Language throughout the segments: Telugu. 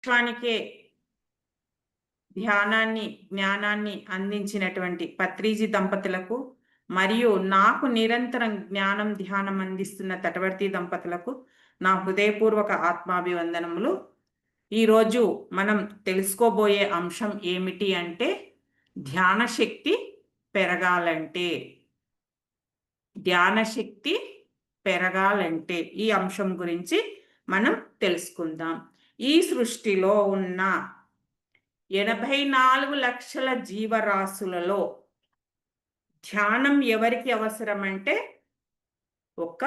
విశ్వానికే ధ్యానాన్ని, జ్ఞానాన్ని అందించినటువంటి పత్రిజీ దంపతులకు మరియు నాకు నిరంతరం జ్ఞానం, ధ్యానం అందిస్తున్న తటవర్తి దంపతులకు నా హృదయపూర్వక ఆత్మాభివందనములు. ఈరోజు మనం తెలుసుకోబోయే అంశం ఏమిటి అంటే ధ్యాన శక్తి పెరగాలంటే ఈ అంశం గురించి మనం తెలుసుకుందాం. ఈ సృష్టిలో ఉన్న 84 లక్షల జీవరాశులలో ధ్యానం ఎవరికి అవసరం అంటే ఒక్క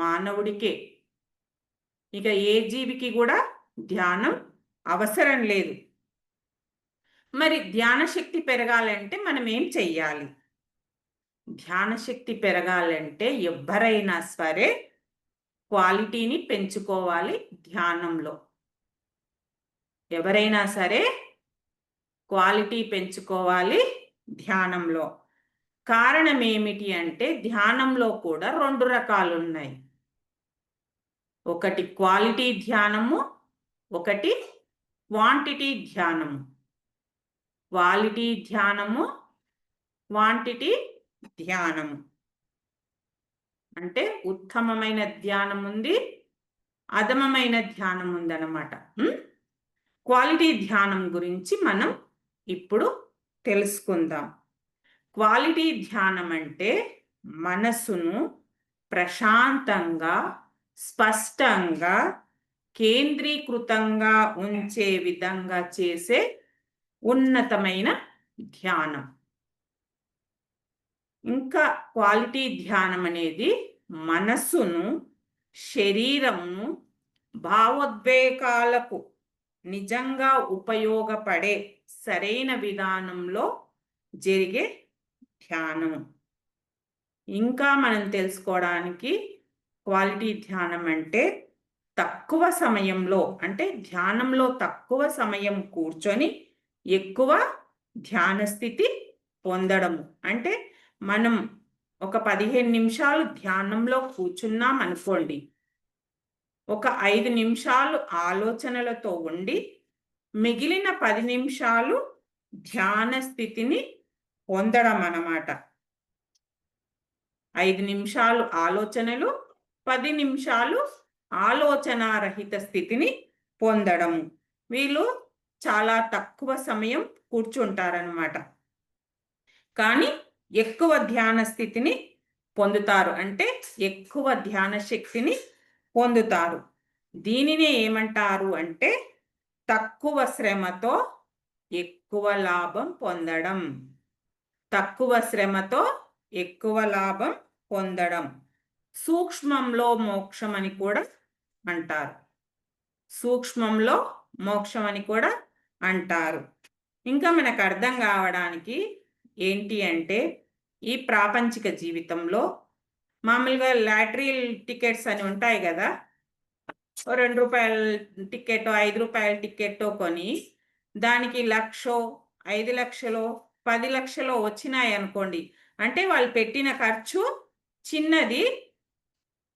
మానవుడికే. ఇక ఏ జీవికి కూడా ధ్యానం అవసరం లేదు. మరి ధ్యాన శక్తి పెరగాలంటే మనం ఏం చెయ్యాలి? ధ్యాన శక్తి పెరగాలంటే ఎవ్వరైనా సరే క్వాలిటీని పెంచుకోవాలి. ధ్యానంలో ఎవరైనా సరే క్వాలిటీ పెంచుకోవాలి ధ్యానంలో. కారణం ఏమిటి అంటే ధ్యానంలో కూడా 2 రకాలు ఉన్నాయి. ఒకటి క్వాలిటీ ధ్యానము, ఒకటి క్వాంటిటీ ధ్యానము. క్వాలిటీ ధ్యానము, క్వాంటిటీ ధ్యానము అంటే ఉత్తమమైన ధ్యానం ఉంది, అధమమైన ధ్యానం ఉందన్నమాట. క్వాలిటీ ధ్యానం గురించి మనం ఇప్పుడు తెలుసుకుందాం. క్వాలిటీ ధ్యానం అంటే మనసును ప్రశాంతంగా, స్పష్టంగా, కేంద్రీకృతంగా ఉంచే విధంగా చేసే ఉన్నతమైన ధ్యానం. ఇంకా క్వాలిటీ ధ్యానం అనేది మనస్సును, శరీరము, భావోద్వేగాలకు నిజంగా ఉపయోగపడే సరైన విధానంలో జరిగే ధ్యానం. ఇంకా మనం తెలుసుకోవడానికి క్వాలిటీ ధ్యానం అంటే తక్కువ సమయంలో, అంటే ధ్యానంలో తక్కువ సమయం కూర్చొని ఎక్కువ ధ్యాన స్థితి పొందడము. అంటే మనం ఒక 15 నిమిషాలు ధ్యానంలో కూర్చున్నాం అనుకోండి, ఒక 5 నిమిషాలు ఆలోచనలతో ఉండి మిగిలిన 10 నిమిషాలు ధ్యాన స్థితిని పొందడం అన్నమాట. 5 నిమిషాలు ఆలోచనలు, 10 నిమిషాలు ఆలోచనారహిత స్థితిని పొందడం. వీళ్ళు చాలా తక్కువ సమయం కూర్చుంటారనమాట, కానీ ఎక్కువ ధ్యాన స్థితిని పొందుతారు, అంటే ఎక్కువ ధ్యాన శక్తిని పొందుతారు. దీనినే ఏమంటారు అంటే తక్కువ శ్రమతో ఎక్కువ లాభం పొందడం. తక్కువ శ్రమతో ఎక్కువ లాభం పొందడం. సూక్ష్మంలో మోక్షం అని కూడా అంటారు. సూక్ష్మంలో మోక్షం అని కూడా అంటారు. ఇంకా మనకు అర్థం కావడానికి ఏంటి అంటే ఈ ప్రాపంచిక జీవితంలో మామూలుగా లాటరీ టికెట్స్ అని ఉంటాయి కదా, 2 రూపాయల టికెట్, 5 రూపాయల టికెట్ కొని దానికి 1,00,000, 5 లక్షలు, 10 లక్షలు వచ్చినాయి అనుకోండి, అంటే వాళ్ళు పెట్టిన ఖర్చు చిన్నది,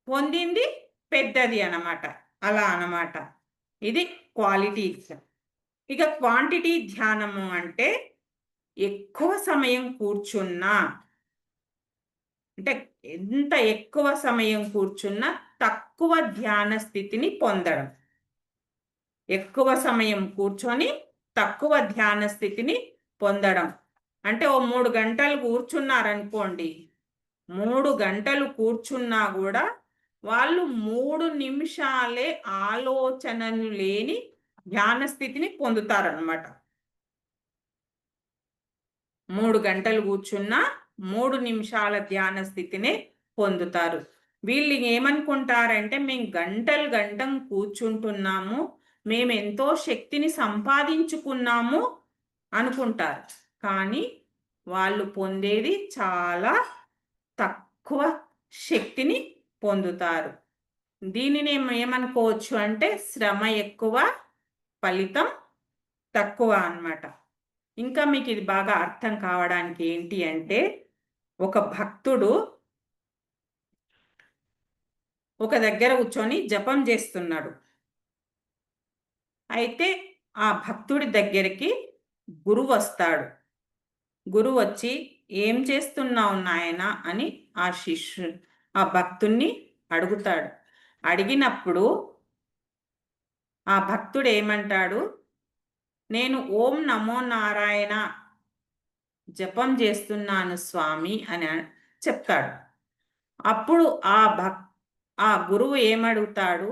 పొందింది పెద్దది అన్నమాట. అలా అన్నమాట. ఇది క్వాలిటీ. ఇక క్వాంటిటీ ధ్యానము అంటే ఎక్కువ సమయం కూర్చున్నా, అంటే ఎంత ఎక్కువ సమయం కూర్చున్నా తక్కువ ధ్యాన స్థితిని పొందడం. ఎక్కువ సమయం కూర్చొని తక్కువ ధ్యాన స్థితిని పొందడం అంటే ఓ 3 గంటలు కూర్చున్నారనుకోండి, 3 గంటలు కూర్చున్నా కూడా వాళ్ళు 3 నిమిషాలే ఆలోచనలు లేని ధ్యాన స్థితిని పొందుతారనమాట. 3 గంటలు కూర్చున్నా 3 నిమిషాల ధ్యాన స్థితిని పొందుతారు. వీళ్ళు ఏమనుకుంటారంటే మేము గంటలు కూర్చుంటున్నాము, మేము ఎంతో శక్తిని సంపాదించుకున్నాము అనుకుంటారు. కానీ వాళ్ళు పొందేది చాలా తక్కువ శక్తిని పొందుతారు. దీనిని ఏమనుకోవచ్చు అంటే శ్రమ ఎక్కువ, ఫలితం తక్కువ అన్నమాట. ఇంకా మీకు ఇది బాగా అర్థం కావడానికి ఏంటి అంటే ఒక భక్తుడు ఒక దగ్గర కూర్చొని జపం చేస్తున్నాడు. అయితే ఆ భక్తుడి దగ్గరికి గురువు వస్తాడు. గురువు వచ్చి ఏం చేస్తున్నావు నాయనా అని ఆ భక్తుణ్ణి అడుగుతాడు. అడిగినప్పుడు ఆ భక్తుడు ఏమంటాడు, నేను ఓం నమో నారాయణ జపం చేస్తున్నాను స్వామి అని చెప్తాడు. అప్పుడు ఆ గురువు ఏమడుగుతాడు,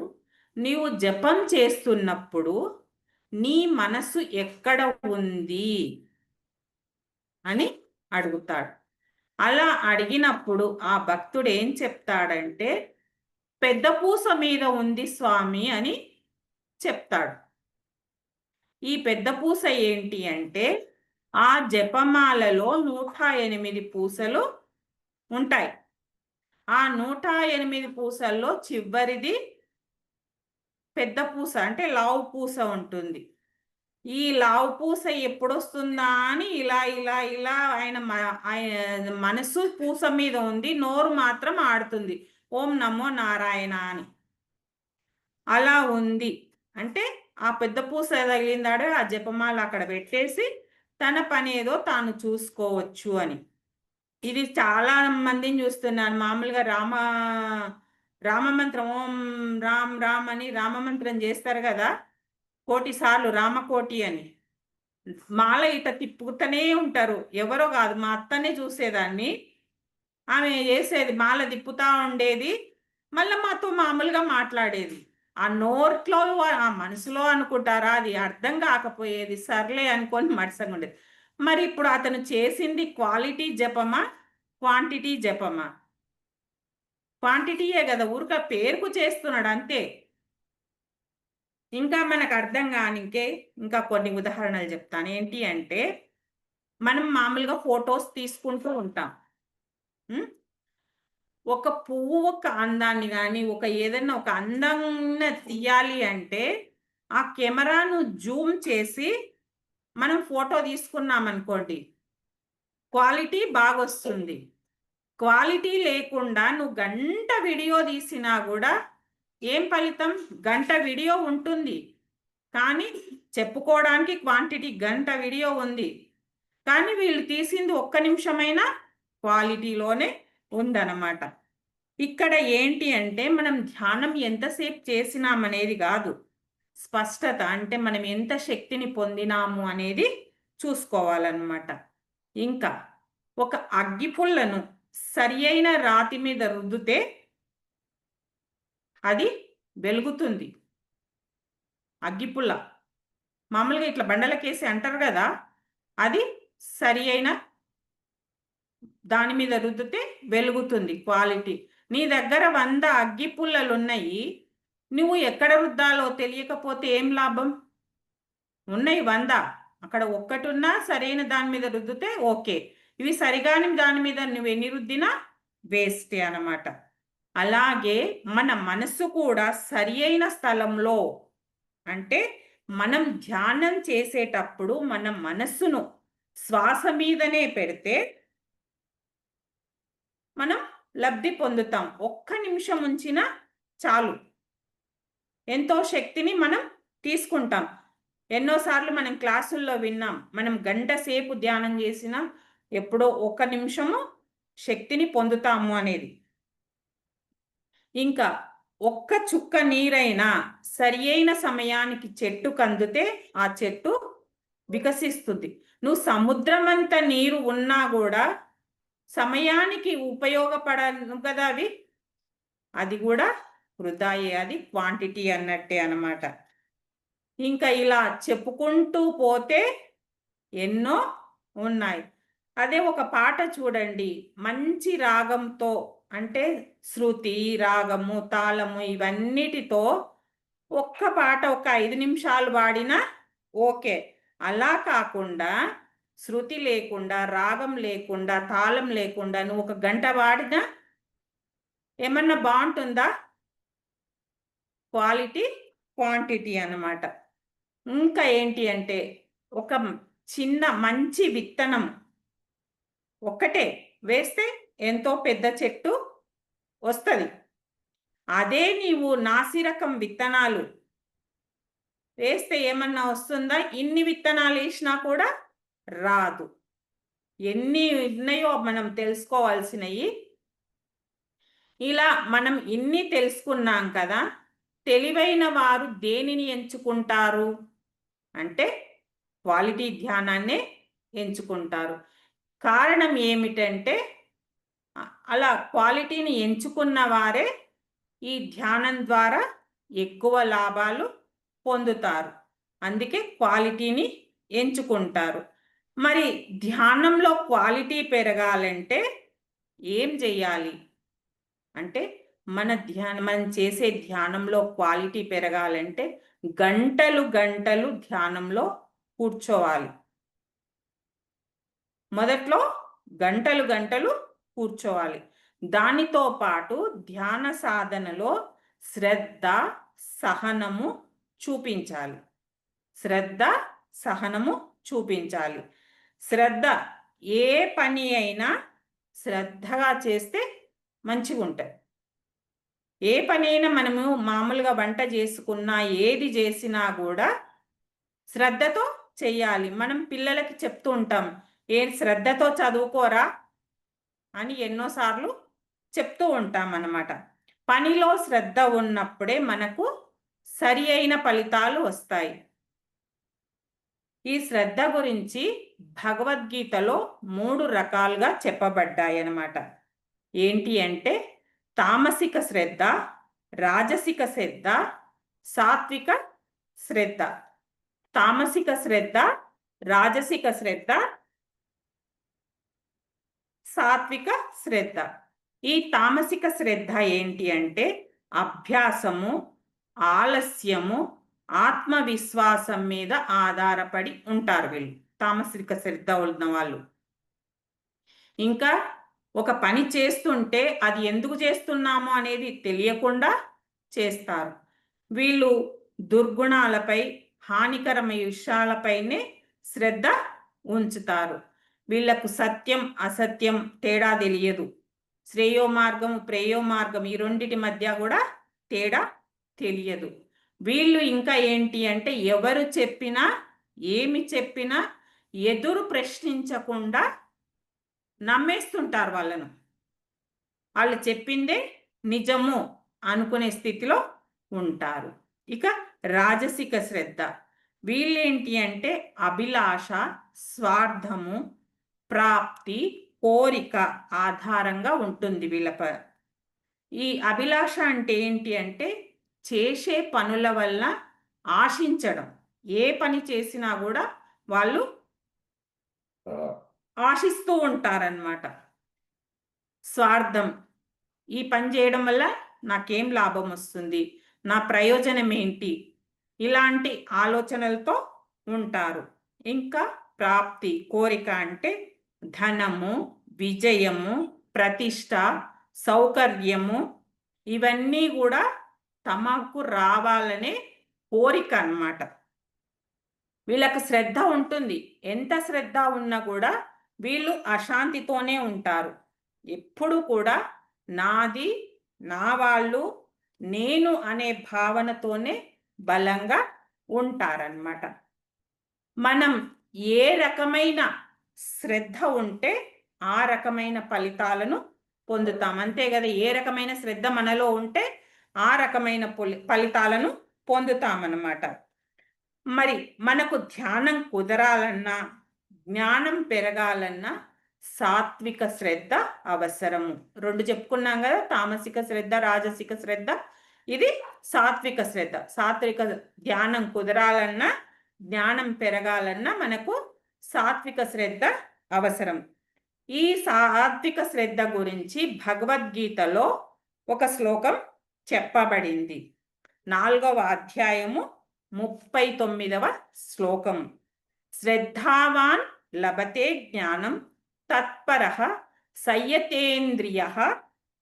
నీవు జపం చేస్తున్నప్పుడు నీ మనసు ఎక్కడ ఉంది అని అడుగుతాడు. అలా అడిగినప్పుడు ఆ భక్తుడు ఏం చెప్తాడంటే, పెద్ద పూస మీద ఉంది స్వామి అని చెప్తాడు. ఈ పెద్ద పూస ఏంటి అంటే, ఆ జపమాలలో 108 పూసలు ఉంటాయి. ఆ 108 పూసల్లో చివరిది పెద్ద పూస అంటే లావు పూస ఉంటుంది. ఈ లావు పూస ఎప్పుడొస్తుందా అని ఇలా ఇలా ఇలా ఆయన మనసు పూస మీద ఉంది, నోరు మాత్రం ఆడుతుంది ఓం నమో నారాయణ అని. అలా ఉంది అంటే ఆ పెద్ద పూస తగిలిందాడే ఆ జపమాల అక్కడ పెట్టేసి తన పని ఏదో తాను చూసుకోవచ్చు అని. ఇది చాలా మందిని చూస్తున్నాను. మామూలుగా రామమంత్రం ఓం రామ్ రామ్ అని రామమంత్రం చేస్తారు కదా, 1,000 సార్లు రామకోటి అని. మాల ఇట తిప్పుతూనే ఉంటారు. ఎవరో కాదు, మా అత్తనే చూసేదాన్ని. ఆమె చేసేది మాల తిప్పుతా ఉండేది, మళ్ళీ మాతో మామూలుగా మాట్లాడేది. ఆ నోట్లో ఆ మనసులో అనుకుంటారా అది అర్థం కాకపోయేది. సర్లే అనుకొని మడసంగా ఉండేది. మరి ఇప్పుడు అతను చేసింది క్వాలిటీ జపమా క్వాంటిటీ జపమా? క్వాంటిటీయే కదా, ఊరిక పేరుకు చేస్తున్నాడు అంతే. ఇంకా మనకు అర్థం కానికే ఇంకా కొన్ని ఉదాహరణలు చెప్తాను. ఏంటి అంటే, మనం మామూలుగా ఫొటోస్ తీసుకుంటూ ఉంటాం. ఒక పువ్వు ఒక అందాన్ని కానీ ఏదైనా ఒక అందంగా తీయాలి అంటే ఆ కెమెరాను జూమ్ చేసి మనం ఫోటో తీసుకున్నాం అనుకోండి, క్వాలిటీ బాగా వస్తుంది. క్వాలిటీ లేకుండా నువ్వు గంట వీడియో తీసినా కూడా ఏం ఫలితం? గంట వీడియో ఉంటుంది కానీ చెప్పుకోవడానికి క్వాంటిటీ గంట వీడియో ఉంది, కానీ వీళ్ళు తీసింది 1 నిమిషమైనా క్వాలిటీలోనే ఉందన్నమాట. ఇక్కడ ఏంటి అంటే, మనం ధ్యానం ఎంతసేపు చేసినామనేది కాదు, స్పష్టత అంటే మనం ఎంత శక్తిని పొందినాము అనేది చూసుకోవాలన్నమాట. ఇంకా ఒక అగ్గిపుల్లను సరి అయిన రాతి మీద రుద్దితే అది వెలుగుతుంది. అగ్గిపుల్ల మామూలుగా ఇట్లా బండలకేసి అంటారు కదా, అది సరి అయిన దాని మీద రుద్దితే వెలుగుతుంది క్వాలిటీ. నీ దగ్గర 100 అగ్గిపుల్లలు ఉన్నాయి, నువ్వు ఎక్కడ రుద్దాలో తెలియకపోతే ఏం లాభం? ఉన్నాయి 100, అక్కడ ఒక్కటి ఉన్నా సరైన దాని మీద రుద్దితే ఓకే. ఇవి సరిగాని దాని మీద నువ్వు ఎన్ని రుద్దినా వేస్టే అన్నమాట. అలాగే మన మనస్సు కూడా సరి అయిన స్థలంలో, అంటే మనం ధ్యానం చేసేటప్పుడు మన మనస్సును శ్వాస మీదనే పెడితే మనం లబ్ధి పొందుతాం. 1 నిమిషం ఉంచినా చాలు, ఎంతో శక్తిని మనం తీసుకుంటాం. ఎన్నోసార్లు మనం క్లాసుల్లో విన్నాం, మనం గంట సేపు ధ్యానం చేసినా ఎప్పుడో 1 నిమిషము శక్తిని పొందుతాము అనేది. ఇంకా 1 చుక్క నీరైనా సరి అయిన సమయానికి చెట్టుకు అందితే ఆ చెట్టు వికసిస్తుంది. నువ్వు సముద్రం అంత నీరు ఉన్నా కూడా సమయానికి ఉపయోగపడను కదా అది కూడా వృధాయే, అది క్వాంటిటీ అన్నట్టే అన్నమాట. ఇంకా ఇలా చెప్పుకుంటూ పోతే ఎన్నో ఉన్నాయి. అదే ఒక పాట చూడండి, మంచి రాగంతో అంటే శృతి, రాగము, తాళము ఇవన్నిటితో ఒక్క పాట ఒక 5 నిమిషాలు పాడినా ఓకే. అలా కాకుండా శృతి లేకుండా, రాగం లేకుండా, తాళం లేకుండా నువ్వు 1 గంట పాడినా ఏమన్నా బాగుంటుందా? క్వాలిటీ క్వాంటిటీ అన్నమాట. ఇంకా ఏంటి అంటే, ఒక చిన్న మంచి విత్తనం ఒక్కటే వేస్తే ఎంతో పెద్ద చెట్టు వస్తుంది. అదే నీవు నాసిరకం విత్తనాలు వేస్తే ఏమన్నా వస్తుందా? ఇన్ని విత్తనాలు వేసినా కూడా రాదు. ఎన్ని ఉన్నాయో మనం తెలుసుకోవాల్సినవి. ఇలా మనం ఇన్ని తెలుసుకున్నాం కదా. తెలివైన వారు దేనిని ఎంచుకుంటారు అంటే క్వాలిటీ ధ్యానాన్నే ఎంచుకుంటారు. కారణం ఏమిటంటే అలా క్వాలిటీని ఎంచుకున్న వారే ఈ ధ్యానం ద్వారా ఎక్కువ లాభాలు పొందుతారు. అందుకే క్వాలిటీని ఎంచుకుంటారు. మరి ధ్యానంలో క్వాలిటీ పెరగాలంటే ఏం చేయాలి అంటే మనం చేసే ధ్యానంలో క్వాలిటీ పెరగాలంటే గంటలు గంటలు ధ్యానంలో కూర్చోవాలి. మొదట్లో గంటలు గంటలు కూర్చోవాలి. దానితో పాటు ధ్యాన సాధనలో శ్రద్ధ, సహనము చూపించాలి. శ్రద్ధ, సహనము చూపించాలి. శ్రద్ధ, ఏ పని అయినా శ్రద్ధగా చేస్తే మంచిగా ఉంటుంది. ఏ పని అయినా మనము మామూలుగా వంట చేసుకున్నా ఏది చేసినా కూడా శ్రద్ధతో చెయ్యాలి. మనం పిల్లలకి చెప్తూ ఉంటాం, శ్రద్ధతో చదువుకోరా అని ఎన్నోసార్లు చెప్తూ ఉంటాం అన్నమాట. పనిలో శ్రద్ధ ఉన్నప్పుడే మనకు సరి అయిన ఫలితాలు వస్తాయి. ఈ శ్రద్ధ గురించి భగవద్గీతలో 3 రకాలుగా చెప్పబడ్డాయి అన్నమాట. ఏంటి అంటే తామసిక శ్రద్ధ, రాజసిక శ్రద్ధ, సాత్విక శ్రద్ధ. తామసిక శ్రద్ధ, రాజసిక శ్రద్ధ, సాత్విక శ్రద్ధ. ఈ తామసిక శ్రద్ధ ఏంటి అంటే అభ్యాసము, ఆలస్యము, ఆత్మవిశ్వాసం మీద ఆధారపడి ఉంటారు వీళ్ళు, తామసిక శ్రద్ధ ఉన్న వాళ్ళు. ఇంకా ఒక పని చేస్తుంటే అది ఎందుకు చేస్తున్నామో అనేది తెలియకుండా చేస్తారు. వీళ్ళు దుర్గుణాలపై, హానికరమైన విషయాలపైనే శ్రద్ధ ఉంచుతారు. వీళ్లకు సత్యం అసత్యం తేడా తెలియదు. శ్రేయో మార్గం, ప్రేయో మార్గం ఈ రెండిటి మధ్య కూడా తేడా తెలియదు. వీళ్ళు ఇంకా ఏంటి అంటే ఎవరు చెప్పినా, ఏమి చెప్పినా ఎదురు ప్రశ్నించకుండా నమ్మేస్తుంటారు వాళ్ళను. వాళ్ళు చెప్పిందే నిజము అనుకునే స్థితిలో ఉంటారు. ఇక రాజసిక శ్రద్ధ, వీళ్ళేంటి అంటే అభిలాష, స్వార్థము, ప్రాప్తి, కోరిక ఆధారంగా ఉంటుంది వీళ్ళ ఈ అభిలాష అంటే ఏంటి అంటే చేసే పనుల వల్ల ఆశించడం. ఏ పని చేసినా కూడా వాళ్ళు ఆశిస్తూ ఉంటారన్నమాట. స్వార్థం, ఈ పని చేయడం వల్ల నాకేం లాభం వస్తుంది, నా ప్రయోజనం ఏంటి, ఇలాంటి ఆలోచనలతో ఉంటారు. ఇంకా ప్రాప్తి, కోరిక అంటే ధనము, విజయము, ప్రతిష్ట, సౌకర్యము ఇవన్నీ కూడా తమకు రావాలనే కోరిక అన్నమాట. వీళ్ళకు శ్రద్ధ ఉంటుంది. ఎంత శ్రద్ధ ఉన్నా కూడా వీళ్ళు అశాంతితోనే ఉంటారు. ఎప్పుడు కూడా నాది, నా వాళ్ళు, నేను అనే భావనతోనే బలంగా ఉంటారన్నమాట. మనం ఏ రకమైన శ్రద్ధ ఉంటే ఆ రకమైన ఫలితాలను పొందుతాం. అంతే కదా, ఏ రకమైన శ్రద్ధ మనలో ఉంటే ఆ రకమైన ఫలితాలను పొందుతామన్నమాట. మరి మనకు ధ్యానం కుదరాలన్నా, జ్ఞానం పెరగాలన్నా సాత్విక శ్రద్ధ అవసరము. 2 చెప్పుకున్నాం కదా, తామసిక శ్రద్ధ, రాజసిక శ్రద్ధ. ఇది సాత్విక శ్రద్ధ. సాత్విక ధ్యానం కుదరాలన్నా, జ్ఞానం పెరగాలన్నా మనకు సాత్విక శ్రద్ధ అవసరం. ఈ సాత్విక శ్రద్ధ గురించి భగవద్గీతలో ఒక శ్లోకం చెప్పబడింది. 4వ అధ్యాయము 39వ శ్లోకం. శ్రద్ధావాన్ లభతే జ్ఞానం తత్పరః సంయతేంద్రియః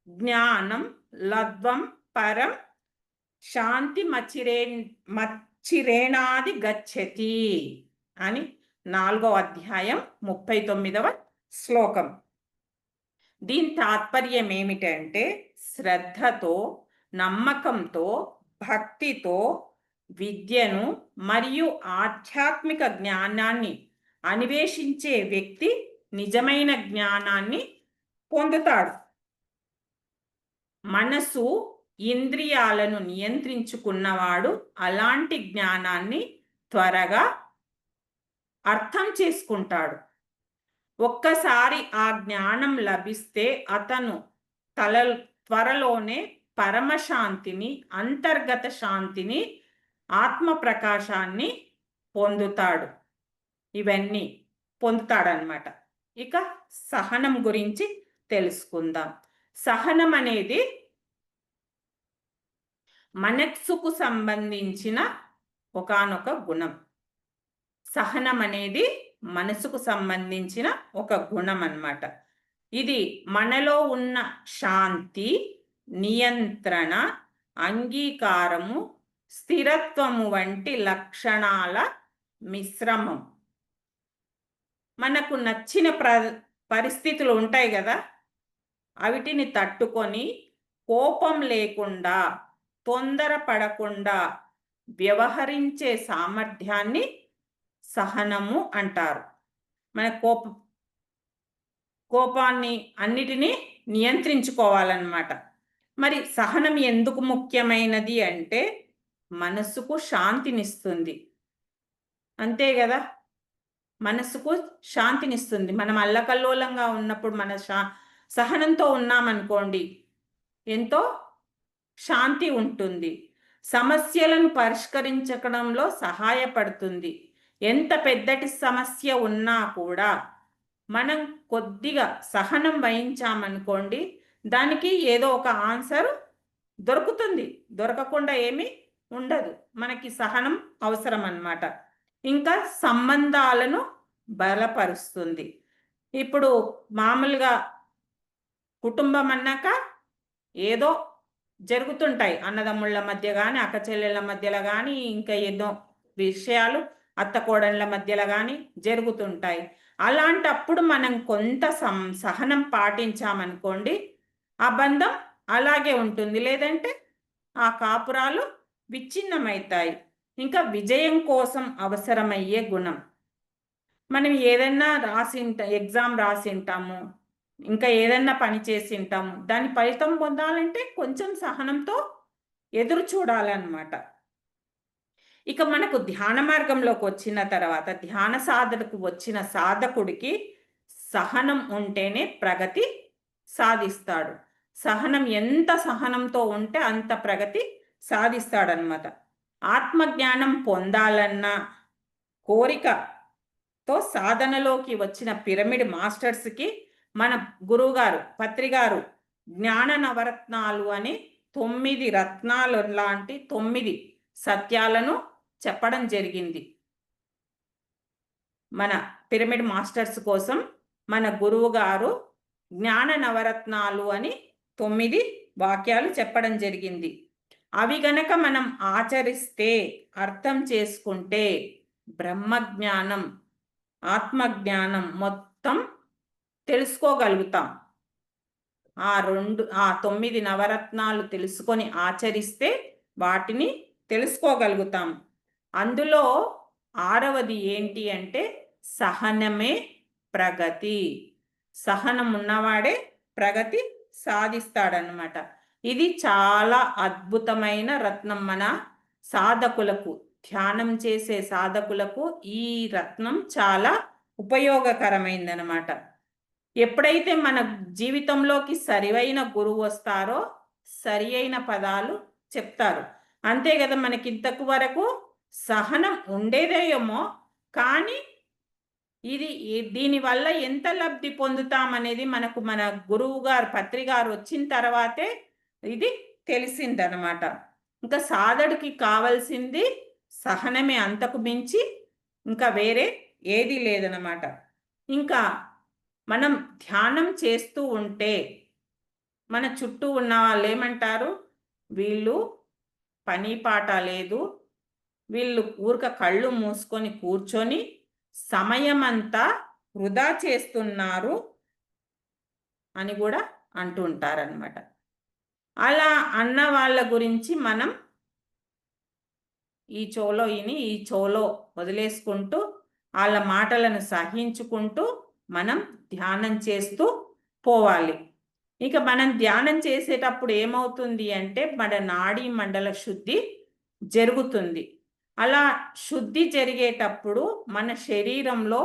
జ్ఞానం లబ్ధ్వం పరం శాంతి మచ్చిరేణాది గచ్చతి అని 4వ అధ్యాయం 39వ శ్లోకం. దీని తాత్పర్యం ఏమిటంటే శ్రద్ధతో, నమ్మకంతో, భక్తితో విద్యను మరియు ఆధ్యాత్మిక జ్ఞానాన్ని అన్వేషించే వ్యక్తి నిజమైన జ్ఞానాన్ని పొందుతాడు. మనసు ఇంద్రియాలను నియంత్రించుకున్నవాడు అలాంటి జ్ఞానాన్ని త్వరగా అర్థం చేసుకుంటాడు. ఒక్కసారి ఆ జ్ఞానం లభిస్తే అతను త్వరలోనే పరమశాంతిని, అంతర్గత శాంతిని, ఆత్మ ప్రకాశాన్ని పొందుతాడు. ఇవన్నీ పొందుతాడనమాట. ఇక సహనం గురించి తెలుసుకుందాం. సహనం అనేది మనస్సుకు సంబంధించిన ఒకానొక గుణం. సహనం అనేది మనసుకు సంబంధించిన ఒక గుణం అన్నమాట. ఇది మనలో ఉన్న శాంతి, నియంత్రణ, అంగీకారము, స్థిరత్వము వంటి లక్షణాల మిశ్రమం. మనకు నచ్చిన పరిస్థితులు ఉంటాయి కదా, అవిటిని తట్టుకొని కోపం లేకుండా, తొందరపడకుండా వ్యవహరించే సామర్థ్యాన్ని సహనము అంటారు. మన కోపాన్ని అన్నిటినీ నియంత్రించుకోవాలన్నమాట. మరి సహనం ఎందుకు ముఖ్యమైనది అంటే మనసుకు శాంతినిస్తుంది. అంతే కదా, మనసుకు శాంతినిస్తుంది. మనం అల్లకల్లోలంగా ఉన్నప్పుడు మన సహనంతో ఉన్నామనుకోండి, ఎంతో శాంతి ఉంటుంది. సమస్యలను పరిష్కరించడంలో సహాయపడుతుంది. ఎంత పెద్దటి సమస్య ఉన్నా కూడా మనం కొద్దిగా సహనం వహించామనుకోండి, దానికి ఏదో ఒక ఆన్సర్ దొరుకుతుంది. దొరకకుండా ఏమీ ఉండదు. మనకి సహనం అవసరం అన్నమాట. ఇంకా సంబంధాలను బలపరుస్తుంది. ఇప్పుడు మామూలుగా కుటుంబం అన్నాక ఏదో జరుగుతుంటాయి, అన్నదమ్ముళ్ళ మధ్య కానీ, అక్క చెల్లెళ్ళ మధ్యలో కానీ, ఇంకా ఏదో విషయాలు అత్త కోడళ్ళ మధ్యలో కానీ జరుగుతుంటాయి. అలాంటప్పుడు మనం కొంత సహనం పాటించామనుకోండి, ఆ బంధం అలాగే ఉంటుంది. లేదంటే ఆ కాపురాలు విచ్ఛిన్నమవుతాయి. ఇంకా విజయం కోసం అవసరమయ్యే గుణం. మనం ఏదైనా ఎగ్జామ్ రాసింటాము, ఇంకా ఏదైనా పని చేసింటాము, దాని ఫలితం పొందాలంటే కొంచెం సహనంతో ఎదురు చూడాలన్నమాట. ఇక మనకు ధ్యాన మార్గంలోకి వచ్చిన తర్వాత, ధ్యాన సాధనకు వచ్చిన సాధకుడికి సహనం ఉంటేనే ప్రగతి సాధిస్తాడు. సహనం ఎంత సహనంతో ఉంటే అంత ప్రగతి సాధిస్తాడనమాట. ఆత్మజ్ఞానం పొందాలన్న కోరికతో సాధనలోకి వచ్చిన పిరమిడ్ మాస్టర్స్కి మన గురువుగారు పత్రిగారు జ్ఞాన నవరత్నాలు అని 9 రత్నాలు లాంటి 9 సత్యాలను చెప్పడం జరిగింది. మన పిరమిడ్ మాస్టర్స్ కోసం మన గురువు గారు జ్ఞాన నవరత్నాలు అని 9 వాక్యాలు చెప్పడం జరిగింది. అవి గనక మనం ఆచరిస్తే, అర్థం చేసుకుంటే బ్రహ్మజ్ఞానం, ఆత్మజ్ఞానం మొత్తం తెలుసుకోగలుగుతాం. ఆ 9 నవరత్నాలు తెలుసుకొని ఆచరిస్తే వాటిని తెలుసుకోగలుగుతాం. అందులో 6వది ఏంటి అంటే సహనమే ప్రగతి. సహనం ఉన్నవాడే ప్రగతి సాధిస్తాడనమాట. ఇది చాలా అద్భుతమైన రత్నం. మన సాధకులకు, ధ్యానం చేసే సాధకులకు ఈ రత్నం చాలా ఉపయోగకరమైందనమాట. ఎప్పుడైతే మన జీవితంలోకి సరియైన గురువు వస్తారో సరి అయిన పదాలు చెప్తారు. అంతే కదా, మనకి ఇంతకు వరకు సహనం ఉండేదేమో, కానీ ఇది దీనివల్ల ఎంత లబ్ధి పొందుతామనేది మనకు మన గురువు గారు పత్రిగారు వచ్చిన తర్వాతే ఇది తెలిసిందనమాట. ఇంకా సాధకుడికి కావాల్సింది సహనమే, అంతకు మించి ఇంకా వేరే ఏది లేదనమాట. ఇంకా మనం ధ్యానం చేస్తూ ఉంటే మన చుట్టూ ఉన్న వాళ్ళు ఏమంటారు, వీళ్ళు పని పాట లేదు, వీళ్ళు ఊరిక కళ్ళు మూసుకొని కూర్చొని సమయం అంతా వృధా చేస్తున్నారు అని కూడా అంటూ ఉంటారనమాట. అలా అన్న వాళ్ళ గురించి మనం ఈ చెవులో విని ఈ చెవులో వదిలేసుకుంటూ వాళ్ళ మాటలను సహించుకుంటూ మనం ధ్యానం చేస్తూ పోవాలి. ఇక మనం ధ్యానం చేసేటప్పుడు ఏమవుతుంది అంటే మన నాడీ మండల శుద్ధి జరుగుతుంది. అలా శుద్ధి జరిగేటప్పుడు మన శరీరంలో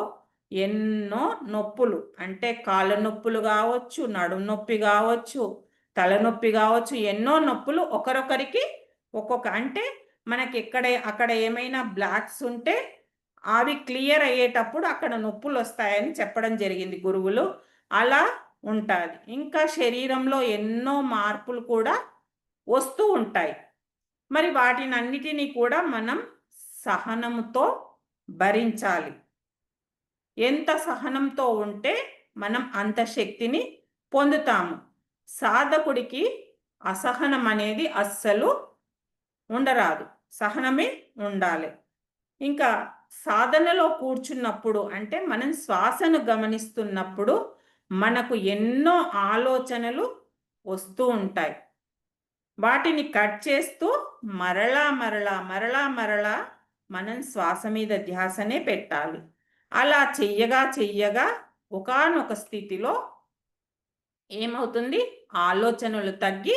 ఎన్నో నొప్పులు అంటే కాళ్ళ నొప్పులు కావచ్చు, నడుము నొప్పి కావచ్చు, తలనొప్పి కావచ్చు, ఎన్నో నొప్పులు ఒకరొకరికి ఒక్కొక్క అంటే మనకి అక్కడ ఏమైనా బ్లాక్స్ ఉంటే అవి క్లియర్ అయ్యేటప్పుడు అక్కడ నొప్పులు వస్తాయని చెప్పడం జరిగింది గురువులు. అలా ఉంటుంది. ఇంకా శరీరంలో ఎన్నో మార్పులు కూడా వస్తూ ఉంటాయి. మరి వాటినన్నిటినీ కూడా మనం సహనంతో భరించాలి. ఎంత సహనంతో ఉంటే మనం అంత శక్తిని పొందుతాము. సాధకుడికి అసహనం అనేది అస్సలు ఉండరాదు, సహనమే ఉండాలి. ఇంకా సాధనలో కూర్చున్నప్పుడు అంటే మనం శ్వాసను గమనిస్తున్నప్పుడు మనకు ఎన్నో ఆలోచనలు వస్తూ ఉంటాయి. వాటిని కట్ చేస్తూ మరలా మరలా మరలా మరలా మనం శ్వాస మీద ధ్యాసనే పెట్టాలి. అలా చెయ్యగా ఒకానొక స్థితిలో ఏమవుతుంది, ఆలోచనలు తగ్గి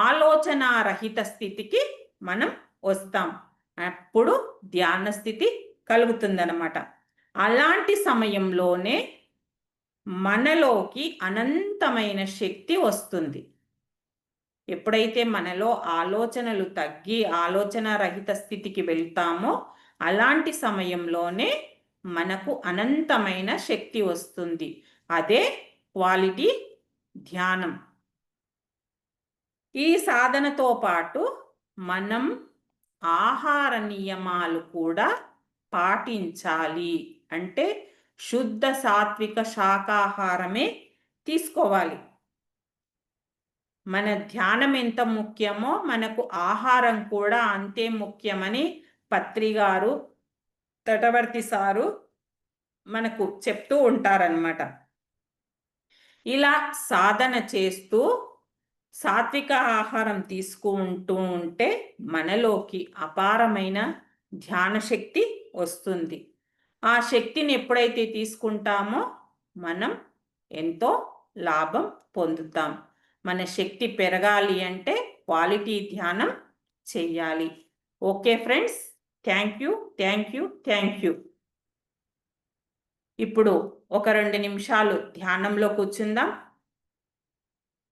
ఆలోచనారహిత స్థితికి మనం వస్తాం. అప్పుడు ధ్యాన స్థితి కలుగుతుందన్నమాట. అలాంటి సమయంలోనే మనలోకి అనంతమైన శక్తి వస్తుంది. ఎప్పుడైతే మనలో ఆలోచనలు తగ్గి ఆలోచనారహిత స్థితికి వెళ్తామో అలాంటి సమయంలోనే మనకు అనంతమైన శక్తి వస్తుంది. అదే క్వాలిటీ ధ్యానం. ఈ సాధనతో పాటు మనం ఆహార నియమాలు కూడా పాటించాలి. అంటే శుద్ధ సాత్విక శాకాహారమే తీసుకోవాలి. మన ధ్యానం ఎంత ముఖ్యమో మనకు ఆహారం కూడా అంతే ముఖ్యమని పత్రి గారు, తటవర్తి సారు మనకు చెప్తూ ఉంటారన్నమాట. ఇలా సాధన చేస్తూ సాత్విక ఆహారం తీసుకుంటూ ఉంటే మనలోకి అపారమైన ధ్యాన శక్తి వస్తుంది. ఆ శక్తిని ఎప్పుడైతే తీసుకుంటామో మనం ఎంతో లాభం పొందుతాం. మన శక్తి పెరగాలి అంటే క్వాలిటీ ధ్యానం చెయ్యాలి. Okay friends, thank you. ఇప్పుడు ఒక 2 నిమిషాలు ధ్యానంలో కూర్చుందాం.